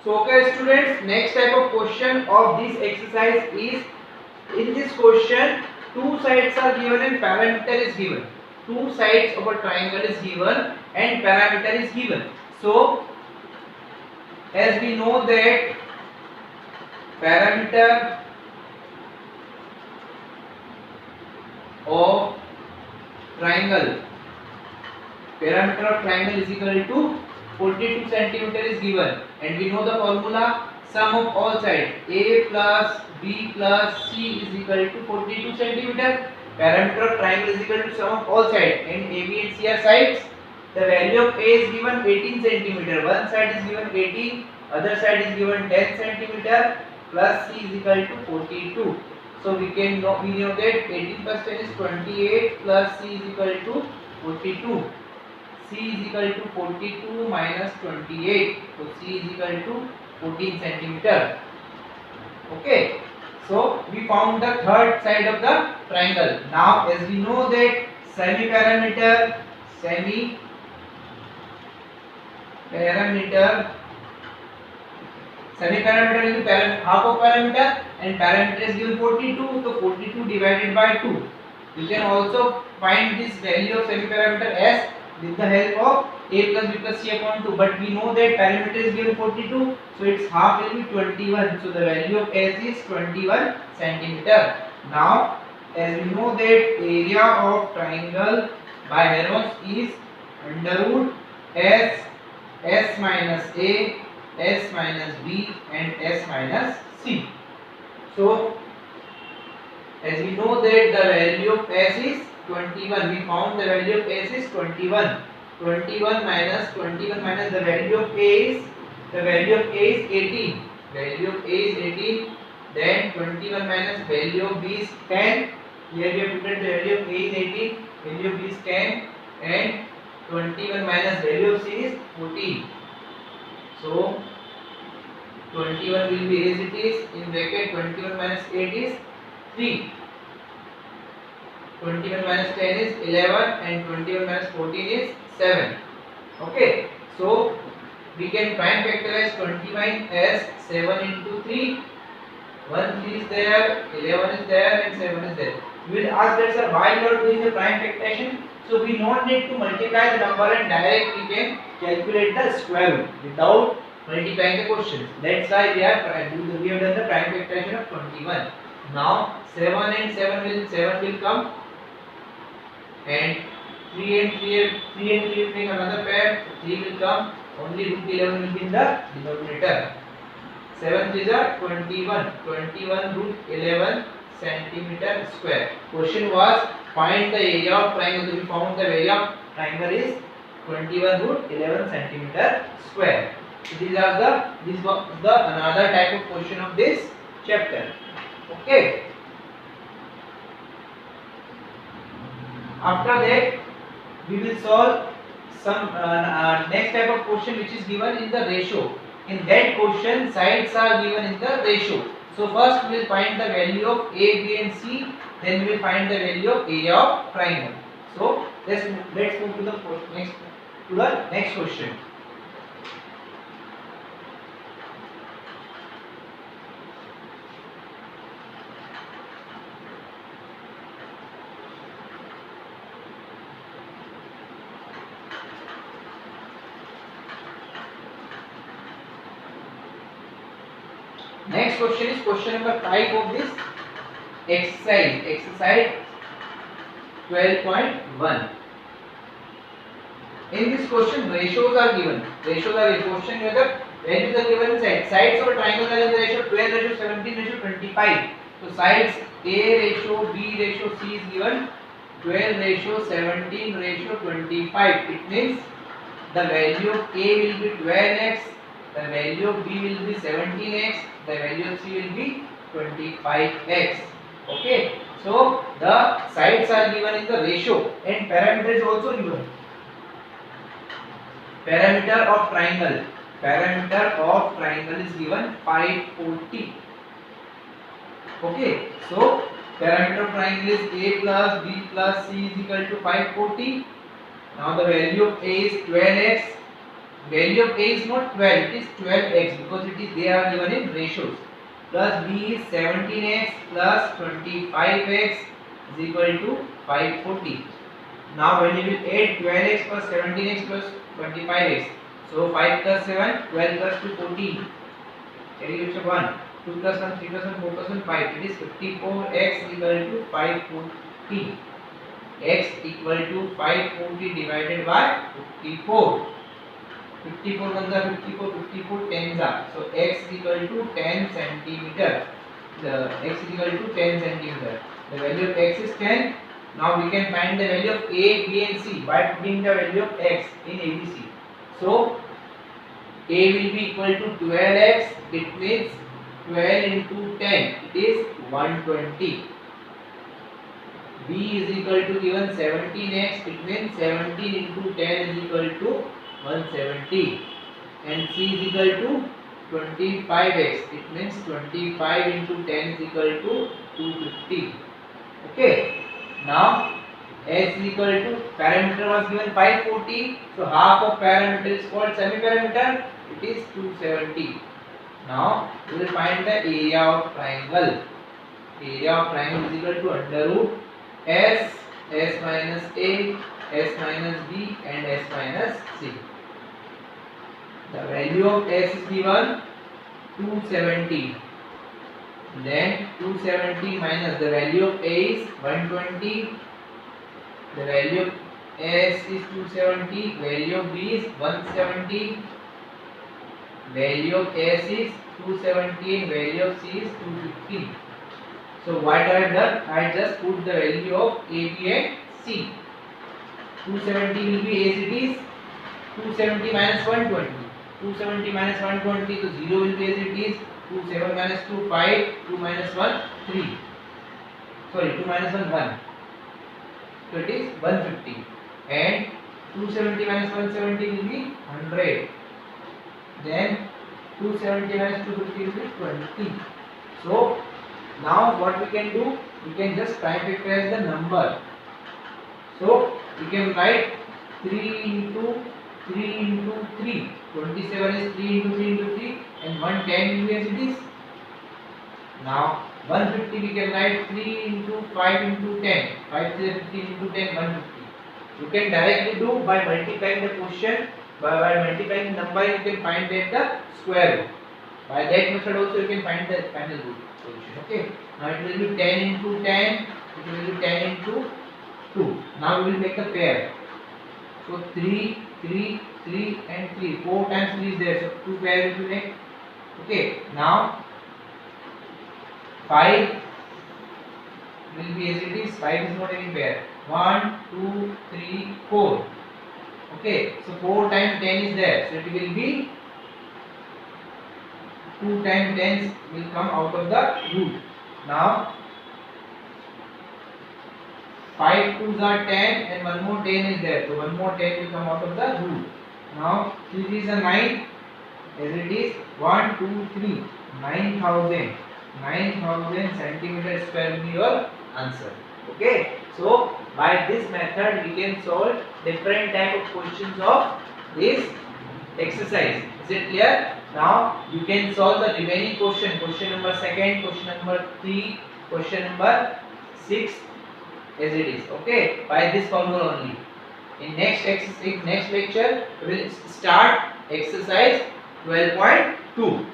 So okay students, next type of question of this exercise is, in this question two sides are given and parameter is given. Two sides of a triangle is given and parameter is given. So as we know that parameter of triangle is equal to 42 centimeter is given, and we know the formula, sum of all sides a plus b plus c is equal to 42 centimeter. Parameter of triangle is equal to sum of all sides, and ab and c are sides. The value of a is given 18 centimeter. One side is given 18, other side is given 10 centimeter, plus c is equal to 42. So we know that 18 plus 10 is 28, plus c is equal to 42. C is equal to 42 minus 28. So C is equal to 14 centimeter. Okay. So we found the third side of the triangle. Now as we know that semi-parameter is half of parameter, and parameter is given 42. So 42 divided by 2. You can also find this value of semi-parameter as with the help of a plus b plus c upon 2, but we know that parameter is given 42, so its half will be 21. So the value of s is 21 centimeter. Now as we know that area of triangle by Heron's is under root s minus a, s minus b and s minus c. So as we know that the value of s is 21, we found the value of s is 21. 21 minus the value of a is 18. Value of a is 18. Then 21 minus value of b is 10. Here we have put the value of a is 18, value of b is 10, and 21 minus value of c is 14. So 21 will be as it is, in bracket 21 minus 8 is 3. 21 minus 10 is 11, and 21 minus 14 is 7. Okay, so we can prime factorize 21 as 7 into 3. 1 3 is there, 11 is there, and 7 is there. We will ask that, sir, why you are doing the prime factorization? So we don't need to multiply the number and direct we can calculate the square root without multiplying the quotient. That's why we have done the prime factorization of 21. Now 7 will come, and 3 and 3 will make another pair. 3 will come, only root 11 will be in the denominator. 7 is 21 root 11 centimeter square. Question was, find the area of triangle. So we found the area of triangle is 21 root 11 centimeter square. So this was the another type of question of this chapter. Okay. After that, we will solve some next type of question which is given in the ratio. In that question, sides are given in the ratio. So first we will find the value of a, b and c, then we will find the value of area of triangle. So let's move to the next question. Next question is question number 5 of this exercise 12.1. In this question, ratios are given. Ratios are a question whether values are given inside. Sides of a triangle are in the ratio 12 ratio 17 ratio 25. So sides A ratio B ratio C is given 12 ratio 17 ratio 25. It means the value of A will be 12x, the value of B will be 17x, the value of C will be 25x. Okay, so the sides are given in the ratio and parameter is also given. Parameter of triangle is given 540. Okay, so parameter of triangle is A plus B plus C is equal to 540. Now the value of A is 12x, value of A is not 12, it is 12x because it is they are given in ratios. Plus B is 17x plus 25x is equal to 540. Now when you will add 12x plus 17x plus 25x, so 5 plus 7, 12 plus 2, 14. Carry which 1, 2 plus 1, 3 plus 1, 4 plus 1, 5. It is 54x equal to 540. X equal to 540 divided by 54. 54 ones are 54, 54 tens are. So x is equal to 10 centimeter. The x is equal to 10 centimeter. The value of x is 10. Now we can find the value of A, B and C by putting the value of x in ABC. So A will be equal to 12x. It means 12 into 10. It is 120. B is equal to given 17x. It means 17 into 10 is equal to 170. And C is equal to 25x. It means 25 into 10 is equal to 250. Okay. Now S is equal to, parameter was given 540. So half of parameter is called semi-parameter. It is 270. Now we will find the area of triangle. Area of triangle is equal to under root S, S minus A, S minus B and S minus C. The value of S is given 270. Then 270 minus the value of A is 120. The value of S is 270. Value of B is 170. Value of S is 270 and value of C is 250. So what I have done? I just put the value of A, B and C. 270 will be as it is. 270 minus 120. 270 minus 120, so 0 will be as it is. 2 7 minus 2 5. 2 minus 1 3. Sorry, 2 minus 1 1. So it is 150. And 270 minus 170 will be 100. Then 270 minus 250 will be 20. So now what we can do? We can just prime factorize the number. So we can write 3 into 3 into 3. 27 is 3 into 3 into 3 and 110 will be as it is. Now 150 we can write 3 into 5 into 10. 5 is 15 into 10, 150. You can directly do by multiplying the quotient. By multiplying the number you can find that the square root. By that method also you can find the final root solution. Okay. Now it will be 10 into 10. It will be 10 into 2. Now we will make the pair. So 3, 3, 3 and 3. 4 times 3 is there. So 2 pair will be made. Okay. Now 5 will be as it is. 5 is not any pair. 1, 2, 3, 4. Okay. So 4 times 10 is there. So it will be 2 times 10 will come out of the root. Now 5 2s are 10 and one more 10 is there. So one more 10 will come out of the root. Now 3 is a 9 as it is 1 2 3 9,000 centimeter square will be your answer. Okay. So by this method we can solve different type of questions of this exercise. Is it clear? Now you can solve the remaining question. Question number 2, question number 3, question number 6 as it is. Okay, by this formula only. In next lecture we will start exercise 12.2.